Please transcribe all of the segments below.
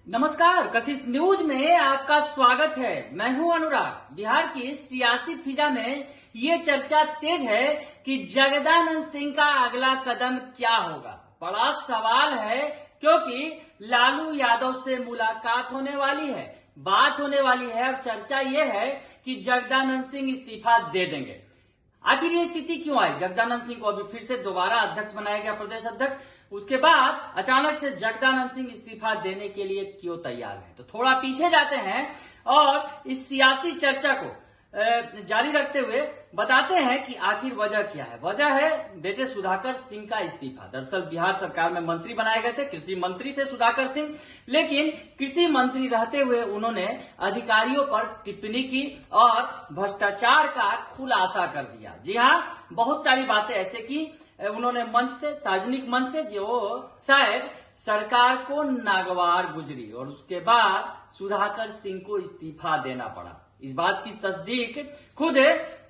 नमस्कार, कशिश न्यूज में आपका स्वागत है। मैं हूं अनुराग। बिहार की सियासी फिजा में ये चर्चा तेज है कि जगदानंद सिंह का अगला कदम क्या होगा। बड़ा सवाल है क्योंकि लालू यादव से मुलाकात होने वाली है, बात होने वाली है और चर्चा ये है कि जगदानंद सिंह इस्तीफा दे देंगे। आखिर ये स्थिति क्यों आई? जगदानंद सिंह को अभी फिर से दोबारा अध्यक्ष बनाया गया, प्रदेश अध्यक्ष। उसके बाद अचानक से जगदानंद सिंह इस्तीफा देने के लिए क्यों तैयार है? तो थोड़ा पीछे जाते हैं और इस सियासी चर्चा को जारी रखते हुए बताते हैं कि आखिर वजह क्या है। वजह है बेटे सुधाकर सिंह का इस्तीफा। दरअसल बिहार सरकार में मंत्री बनाए गए थे, कृषि मंत्री थे सुधाकर सिंह, लेकिन कृषि मंत्री रहते हुए उन्होंने अधिकारियों पर टिप्पणी की और भ्रष्टाचार का खुलासा कर दिया। जी हाँ, बहुत सारी बातें ऐसे की उन्होंने मंच से, सार्वजनिक मंच से, जो शायद सरकार को नागवार गुजरी और उसके बाद सुधाकर सिंह को इस्तीफा देना पड़ा। इस बात की तस्दीक खुद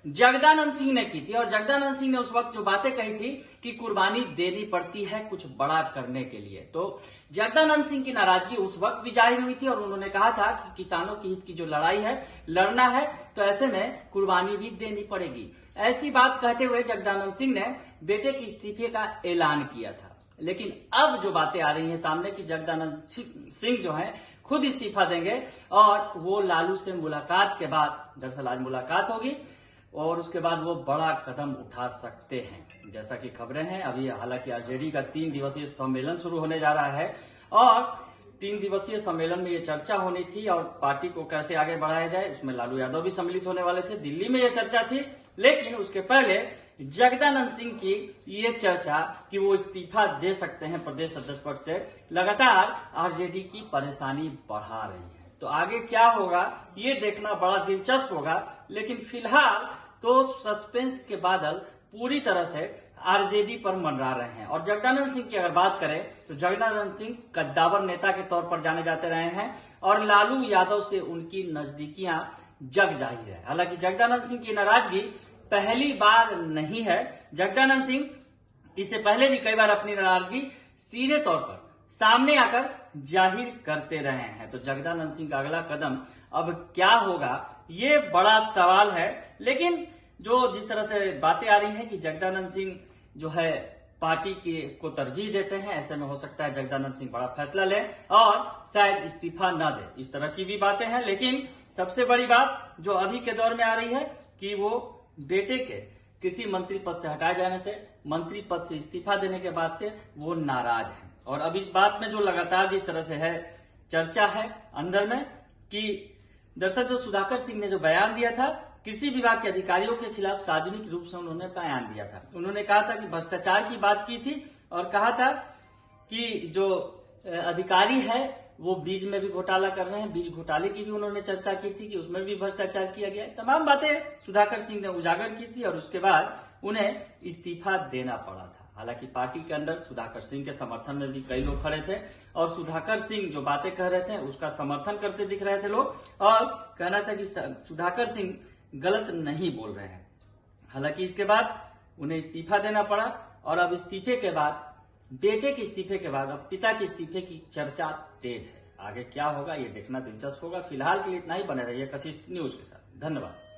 जगदानंद सिंह ने की थी और जगदानंद सिंह ने उस वक्त जो बातें कही थी कि कुर्बानी देनी पड़ती है कुछ बड़ा करने के लिए। तो जगदानंद सिंह की नाराजगी उस वक्त भी जाहिर हुई थी और उन्होंने कहा था कि किसानों के हित की जो लड़ाई है, लड़ना है तो ऐसे में कुर्बानी भी देनी पड़ेगी। ऐसी बात कहते हुए जगदानंद सिंह ने बेटे के इस्तीफे का ऐलान किया था। लेकिन अब जो बातें आ रही हैं सामने कि जगदानंद सिंह जो है खुद इस्तीफा देंगे और वो लालू से मुलाकात के बाद, दरअसल आज मुलाकात होगी और उसके बाद वो बड़ा कदम उठा सकते हैं, जैसा कि खबरें हैं। अभी हालांकि आरजेडी का 3 दिवसीय सम्मेलन शुरू होने जा रहा है और 3 दिवसीय सम्मेलन में ये चर्चा होनी थी और पार्टी को कैसे आगे बढ़ाया जाए, उसमें लालू यादव भी सम्मिलित होने वाले थे। दिल्ली में ये चर्चा थी, लेकिन उसके पहले जगदानंद सिंह की ये चर्चा कि वो इस्तीफा दे सकते हैं प्रदेश अध्यक्ष पद से, लगातार आरजेडी की परेशानी बढ़ा रही है। तो आगे क्या होगा ये देखना बड़ा दिलचस्प होगा, लेकिन फिलहाल तो सस्पेंस के बादल पूरी तरह से आरजेडी पर मंडरा रहे हैं। और जगदानंद सिंह की अगर बात करें तो जगदानंद सिंह कद्दावर नेता के तौर पर जाने जाते रहे हैं और लालू यादव से उनकी नजदीकियां जग जाहिर है। हालांकि जगदानंद सिंह की नाराजगी पहली बार नहीं है। जगदानंद सिंह इससे पहले भी कई बार अपनी नाराजगी सीधे तौर पर सामने आकर जाहिर करते रहे हैं। तो जगदानंद सिंह का अगला कदम अब क्या होगा ये बड़ा सवाल है। लेकिन जो जिस तरह से बातें आ रही हैं कि जगदानंद सिंह जो है पार्टी को तरजीह देते हैं, ऐसे में हो सकता है जगदानंद सिंह बड़ा फैसला ले और शायद इस्तीफा न दे, इस तरह की भी बातें हैं। लेकिन सबसे बड़ी बात जो अभी के दौर में आ रही है कि वो बेटे के कृषि मंत्री पद से हटाए जाने से, मंत्री पद से इस्तीफा देने के बाद से वो नाराज है। और अब इस बात में जो लगातार जिस तरह से है चर्चा है अंदर में कि दरअसल जो सुधाकर सिंह ने जो बयान दिया था, कृषि विभाग के अधिकारियों के खिलाफ सार्वजनिक रूप से उन्होंने बयान दिया था। उन्होंने कहा था कि भ्रष्टाचार की बात की थी और कहा था कि जो अधिकारी है वो बीज में भी घोटाला कर रहे हैं, बीज घोटाले की भी उन्होंने चर्चा की थी कि उसमें भी भ्रष्टाचार किया गया है। तमाम बातें सुधाकर सिंह ने उजागर की थी और उसके बाद उन्हें इस्तीफा देना पड़ा था। हालांकि पार्टी के अंदर सुधाकर सिंह के समर्थन में भी कई लोग खड़े थे और सुधाकर सिंह जो बातें कह रहे थे उसका समर्थन करते दिख रहे थे लोग और कहना था कि सुधाकर सिंह गलत नहीं बोल रहे हैं। हालांकि इसके बाद उन्हें इस्तीफा देना पड़ा और अब इस्तीफे के बाद, बेटे के इस्तीफे के बाद अब पिता के इस्तीफे की चर्चा तेज है। आगे क्या होगा ये देखना दिलचस्प होगा। फिलहाल के लिए इतना ही, बने रहिए कशिश न्यूज के साथ। धन्यवाद।